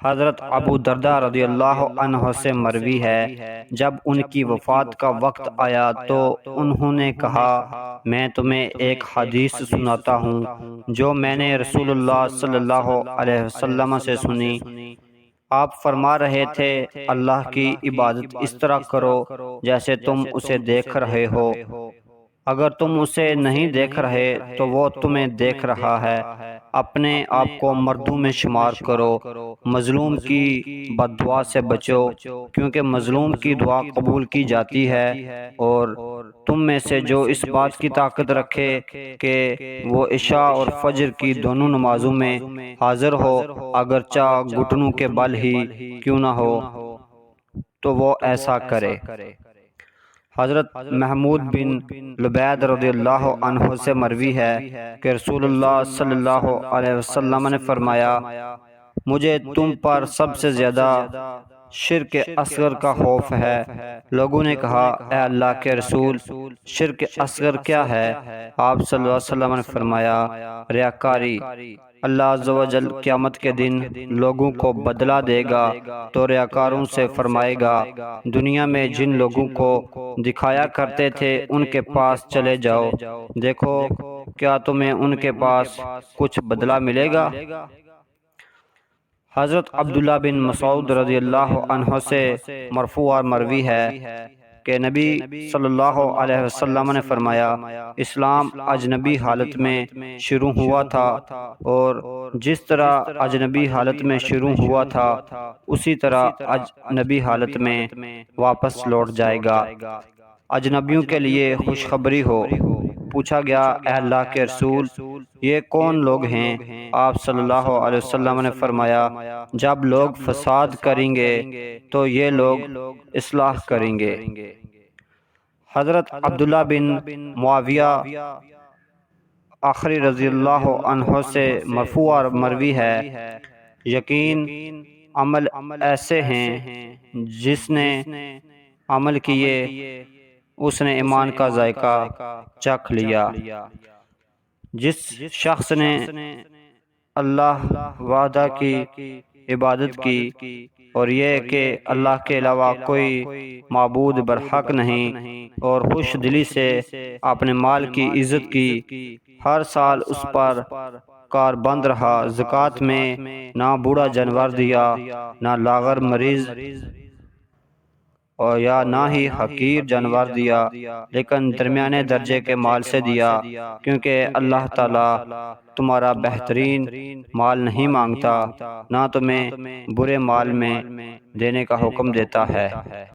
حضرت ابو درداء رضی اللہ عنہ سے مروی ہے، جب ان کی وفات کا وقت آیا تو انہوں نے کہا، میں تمہیں ایک حدیث سناتا ہوں جو میں نے رسول اللہ صلی اللہ علیہ وسلم سے سنی۔ آپ فرما رہے تھے، اللہ کی عبادت اس طرح کرو جیسے تم اسے دیکھ رہے ہو۔ اگر تم اسے نہیں دیکھ رہے تو وہ تمہیں دیکھ رہا ہے۔ اپنے آپ کو مردوں میں شمار کرو، مظلوم کی بد دعا سے بچو، کیونکہ مظلوم کی دعا قبول کی جاتی ہے، اور تم میں سے جو اس بات کی طاقت رکھے کہ وہ عشاء اور فجر کی دونوں نمازوں میں حاضر ہو، اگرچہ گھٹنوں کے بل ہی کیوں نہ ہو، تو وہ ایسا کرے۔ حضرت محمود بن لبید رضی اللہ عنہ سے مروی ہے کہ رسول اللہ صلی اللہ علیہ وسلم نے فرمایا، مجھے تم پر سب سے زیادہ شرک اصغر کا خوف ہے۔ لوگوں نے کہا، اے اللہ کے رسول، شرک اصغر کیا ہے؟ آپ صلی اللہ علیہ وسلم نے فرمایا، ریاکاری۔ اللہ عز و جل قیامت کے دن لوگوں کو بدلہ دے گا تو ریاکاروں سے فرمائے گا، دنیا میں جن لوگوں کو دکھایا کرتے تھے ان کے پاس چلے جاؤ، دیکھو کیا تمہیں ان کے پاس کچھ بدلہ ملے گا؟ حضرت عبداللہ بن مسعود رضی اللہ عنہ سے مرفوع اور مروی ہے کہ نبی صلی اللہ علیہ وسلم نے فرمایا، اسلام اجنبی حالت میں شروع ہوا تھا، اور جس طرح اجنبی حالت میں شروع ہوا تھا اسی طرح اجنبی حالت میں واپس لوٹ جائے گا۔ اجنبیوں کے لیے خوشخبری ہو۔ پوچھا گیا، اے اللہ کے رسول، یہ کون لوگ ہیں؟ آپ صلی اللہ علیہ وسلم نے فرمایا، جب لوگ فساد کریں گے تو یہ لوگ اصلاح کریں گے۔ حضرت عبداللہ بن معاویہ آخری رضی اللہ عنہ سے مرفوع اور مروی ہے، یقین عمل ایسے ہیں جس نے عمل کیے اس نے ایمان کا ذائقہ چکھ لیا۔ جس شخص نے اللہ وحدہ کی عبادت کی اور یہ کہ اللہ کے علاوہ کوئی معبود برحق نہیں، اور خوش دلی سے اپنے مال کی عزت کی، ہر سال اس پر کار بند رہا، زکوٰۃ میں نہ بوڑھا جانور دیا، نہ لاغر مریض اور یا نہ ہی حقیر جانور دیا، لیکن درمیانے درجے کے مال سے دیا، کیونکہ اللہ تعالیٰ تمہارا بہترین مال نہیں مانگتا، نہ تمہیں برے مال میں دینے کا حکم دیتا ہے۔